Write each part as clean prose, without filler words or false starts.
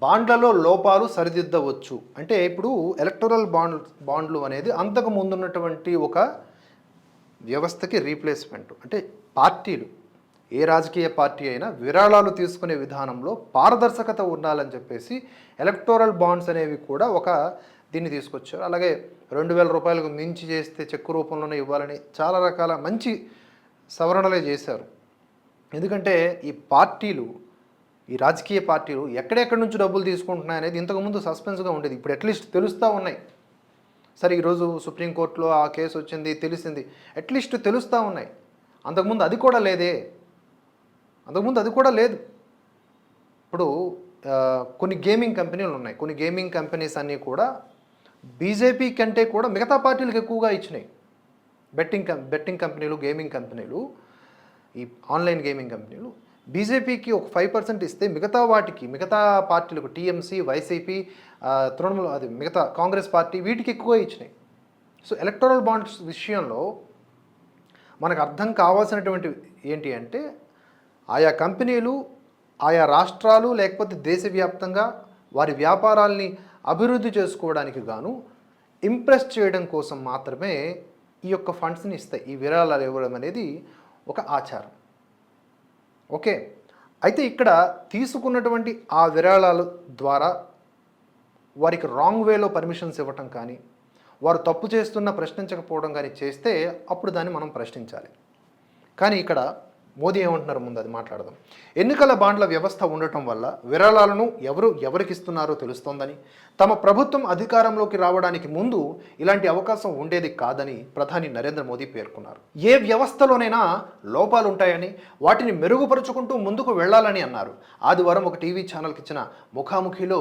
బాండ్లలో లోపాలు సరిదిద్దవచ్చు అంటే ఇప్పుడు ఎలక్టోరల్ బాండ్లు అనేది అంతకు ముందున్నటువంటి ఒక వ్యవస్థకి రీప్లేస్మెంట్. అంటే పార్టీలు ఏ రాజకీయ పార్టీ అయినా విరాళాలు తీసుకునే విధానంలో పారదర్శకత ఉండాలని చెప్పేసి ఎలక్టోరల్ బాండ్స్ అనేవి కూడా ఒక దీన్ని తీసుకొచ్చారు. అలాగే 2,000 రూపాయలకు మించి చేస్తే చెక్కు రూపంలోనే ఇవ్వాలని చాలా రకాల మంచి సవరణలే చేశారు. ఎందుకంటే ఈ పార్టీలు, ఈ రాజకీయ పార్టీలు ఎక్కడెక్కడి నుంచి డబ్బులు తీసుకుంటున్నాయి అనేది ఇంతకుముందు సస్పెన్స్గా ఉండేది. ఇప్పుడు అట్లీస్ట్ తెలుస్తూ ఉన్నాయి. సరే ఈరోజు సుప్రీంకోర్టులో ఆ కేసు వచ్చింది, తెలిసింది, అట్లీస్ట్ తెలుస్తూ ఉన్నాయి. అంతకుముందు అది కూడా లేదే, అంతకుముందు అది కూడా లేదు. ఇప్పుడు కొన్ని గేమింగ్ కంపెనీలు ఉన్నాయి. కొన్ని గేమింగ్ కంపెనీస్ అన్నీ కూడా బీజేపీ కంటే కూడా మిగతా పార్టీలకు ఎక్కువగా ఇచ్చినాయి. బెట్టింగ్ కంపెనీలు, గేమింగ్ కంపెనీలు, ఈ ఆన్లైన్ గేమింగ్ కంపెనీలు బీజేపీకి ఒక 5% ఇస్తే మిగతా వాటికి, మిగతా పార్టీలకు టీఎంసీ, వైసీపీ, తృణమూల్, అది మిగతా కాంగ్రెస్ పార్టీ, వీటికి ఎక్కువ ఇచ్చినాయి. సో ఎలక్టోరల్ బాండ్స్ విషయంలో మనకు అర్థం కావాల్సినటువంటి ఏంటి అంటే ఆయా కంపెనీలు, ఆయా రాష్ట్రాలు లేకపోతే దేశవ్యాప్తంగా వారి వ్యాపారాల్ని అభివృద్ధి చేసుకోవడానికి గాను ఇంప్రెస్ చేయడం కోసం మాత్రమే ఈ యొక్క ఫండ్స్ని ఇస్తాయి. ఈ విరాళాలు ఇవ్వడం అనేది ఒక ఆచారం. ఓకే, అయితే ఇక్కడ తీసుకున్నటువంటి ఆ విరాళాల ద్వారా వారికి రాంగ్ వేలో పర్మిషన్స్ ఇవ్వటం కానీ, వారు తప్పు చేస్తున్న ప్రశ్నించకపోవడం కానీ చేస్తే అప్పుడు దాన్ని మనం ప్రశ్నించాలి. కానీ ఇక్కడ మోదీ ఏమంటున్నారు, ముందు అది మాట్లాడదాం. ఎన్నికల బాండ్ల వ్యవస్థ ఉండటం వల్ల విరాళాలను ఎవరికి ఇస్తున్నారో తెలుస్తోందని, తమ ప్రభుత్వం అధికారంలోకి రావడానికి ముందు ఇలాంటి అవకాశం ఉండేది కాదని ప్రధాని నరేంద్ర మోదీ పేర్కొన్నారు. ఏ వ్యవస్థలోనైనా లోపాలు ఉంటాయని, వాటిని మెరుగుపరుచుకుంటూ ముందుకు వెళ్లాలని అన్నారు. ఆదివారం ఒక టీవీ ఛానల్కి ఇచ్చిన ముఖాముఖిలో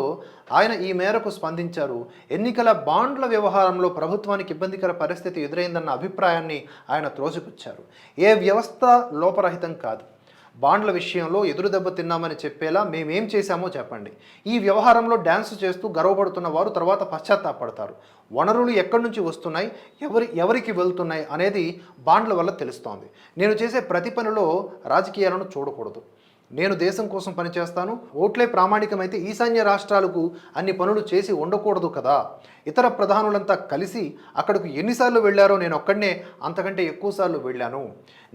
ఆయన ఈ మేరకు స్పందించారు. ఎన్నికల బాండ్ల వ్యవహారంలో ప్రభుత్వానికి ఇబ్బందికర పరిస్థితి ఎదురైందన్న అభిప్రాయాన్ని ఆయన త్రోసిపుచ్చారు. ఏ వ్యవస్థ లోపరహితం కాదు. బాండ్ల విషయంలో ఎదురు దెబ్బ తిన్నామని చెప్పేలా మేమేం చేశామో చెప్పండి. ఈ వ్యవహారంలో డ్యాన్స్ చేస్తూ గర్వపడుతున్న వారు తర్వాత పశ్చాత్తాపడతారు. వనరులు ఎక్కడి నుంచి వస్తున్నాయి, ఎవరికి వెళ్తున్నాయి అనేది బాండ్ల వల్ల తెలుస్తోంది. నేను చేసే ప్రతి పనిలో రాజకీయాలను చూడకూడదు. నేను దేశం కోసం పనిచేస్తాను. ఓట్లే ప్రామాణికమైతే ఈశాన్య రాష్ట్రాలకు అన్ని పనులు చేసి ఉండకూడదు కదా. ఇతర ప్రధానులంతా కలిసి అక్కడికి ఎన్నిసార్లు వెళ్ళారో నేను ఒక్కడనే అంతకంటే ఎక్కువసార్లు వెళ్ళాను.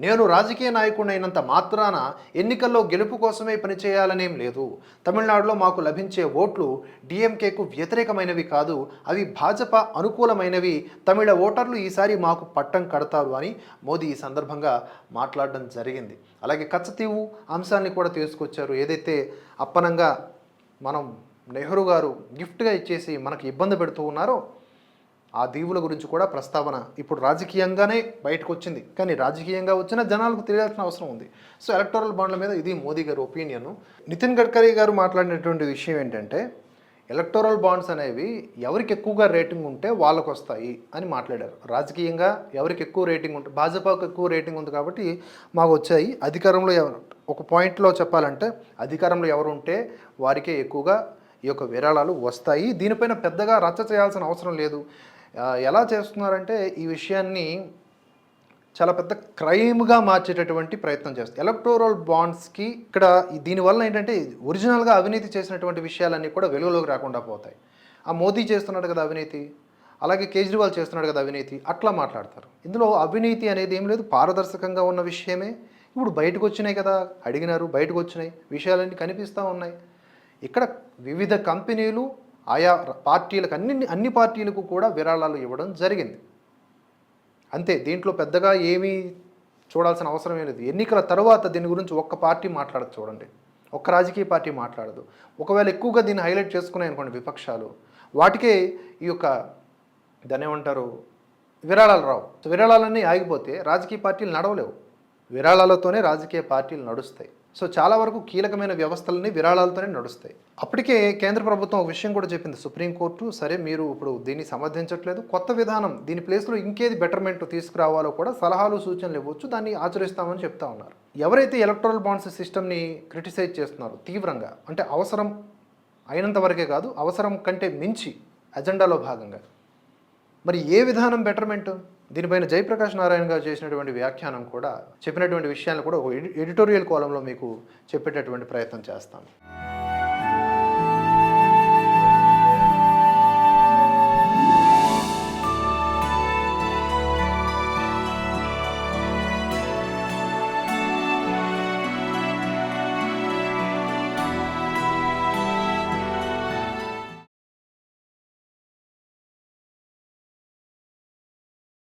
నేను రాజకీయ నాయకుడైనంత మాత్రాన ఎన్నికల్లో గెలుపు కోసమే పనిచేయాలనేం లేదు. తమిళనాడులో మాకు లభించే ఓట్లు డిఎంకేకు వ్యతిరేకమైనవి కాదు, అవి భాజపా అనుకూలమైనవి. తమిళ ఓటర్లు ఈసారి మాకు పట్టం కడతారు అని మోదీ ఈ సందర్భంగా మాట్లాడడం జరిగింది. అలాగే కచ్చతీవు అంశాన్ని కూడా తీసుకొచ్చారు. ఏదైతే అప్పనంగా మనం నెహ్రూ గారు గిఫ్ట్గా ఇచ్చేసి మనకు ఇబ్బంది పెడుతూ ఉన్నారో ఆ దీవుల గురించి కూడా ప్రస్తావన ఇప్పుడు రాజకీయంగానే బయటకు వచ్చింది. కానీ రాజకీయంగా వచ్చిన జనాలకు తెలియాల్సిన అవసరం ఉంది. సో ఎలక్టోరల్ బాండ్ల మీద ఇది మోదీ గారి ఒపీనియన్. నితిన్ గడ్కరీ గారు మాట్లాడినటువంటి విషయం ఏంటంటే ఎలక్టోరల్ బాండ్స్ అనేవి ఎవరికి ఎక్కువగా రేటింగ్ ఉంటే వాళ్ళకు వస్తాయి అని మాట్లాడారు. రాజకీయంగా ఎవరికి ఎక్కువ రేటింగ్ ఉంటే, భాజపాకు ఎక్కువ రేటింగ్ ఉంది కాబట్టి మాకు వచ్చాయి. అధికారంలో ఒక పాయింట్లో చెప్పాలంటే అధికారంలో ఎవరు ఉంటే వారికే ఎక్కువగా ఈ యొక్క విరాళాలు వస్తాయి. దీనిపైన పెద్దగా రచ్చ చేయాల్సిన అవసరం లేదు. ఎలా చేస్తున్నారంటే ఈ విషయాన్ని చాలా పెద్ద క్రైమ్గా మార్చేటటువంటి ప్రయత్నం చేస్తారు. ఎలక్టోరల్ బాండ్స్కి ఇక్కడ దీనివల్ల ఏంటంటే ఒరిజినల్గా అవినీతి చేసినటువంటి విషయాలన్నీ కూడా వెలుగులోకి రాకుండా పోతాయి. ఆ మోదీ చేస్తున్నాడు కదా అవినీతి, అలాగే కేజ్రీవాల్ చేస్తున్నాడు కదా అవినీతి, అట్లా మాట్లాడతారు. ఇందులో అవినీతి అనేది ఏం లేదు, పారదర్శకంగా ఉన్న విషయమే. ఇప్పుడు బయటకు వచ్చినాయి కదా, అడిగినారు, బయటకు వచ్చినాయి, విషయాలన్నీ కనిపిస్తూ ఉన్నాయి. ఇక్కడ వివిధ కంపెనీలు ఆయా పార్టీలకు అన్ని పార్టీలకు కూడా విరాళాలు ఇవ్వడం జరిగింది. అంతే, దీంట్లో పెద్దగా ఏమీ చూడాల్సిన అవసరం లేదు. ఎన్నికల తర్వాత దీని గురించి ఒక్క పార్టీ మాట్లాడదు చూడండి, ఒక్క రాజకీయ పార్టీ మాట్లాడదు. ఒకవేళ ఎక్కువగా దీన్ని హైలైట్ చేసుకున్నాయి అనుకోండి విపక్షాలు, వాటికే ఈ యొక్క దాన్ని ఏమంటారు విరాళాలు రావు. విరాళాలన్నీ ఆగిపోతే రాజకీయ పార్టీలు నడవలేవు. విరాళాలతోనే రాజకీయ పార్టీలు నడుస్తాయి. సో చాలా వరకు కీలకమైన వ్యవస్థలన్నీ విరాళాలతోనే నడుస్తాయి. అప్పటికే కేంద్ర ప్రభుత్వం ఒక విషయం కూడా చెప్పింది, సుప్రీంకోర్టు, సరే మీరు ఇప్పుడు దీన్ని సమర్థించట్లేదు, కొత్త విధానం దీని ప్లేస్లో ఇంకేది బెటర్మెంట్ తీసుకురావాలో కూడా సలహాలు సూచనలు ఇవ్వచ్చు, దాన్ని ఆచరిస్తామని చెప్తా ఉన్నారు. ఎవరైతే ఎలక్టోరల్ బాండ్స్ సిస్టమ్ని క్రిటిసైజ్ చేస్తున్నారో తీవ్రంగా, అంటే అవసరం అయినంత వరకే కాదు, అవసరం కంటే మించి అజెండాలో భాగంగా, మరి ఏ విధానం బెటర్మెంట్? దీనిపైన జయప్రకాష్ నారాయణ గారు చేసినటువంటి వ్యాఖ్యానం కూడా, చెప్పినటువంటి విషయాలను కూడా ఒక ఎడిటోరియల్ కాలంలో మీకు చెప్పేటటువంటి ప్రయత్నం చేస్తాను.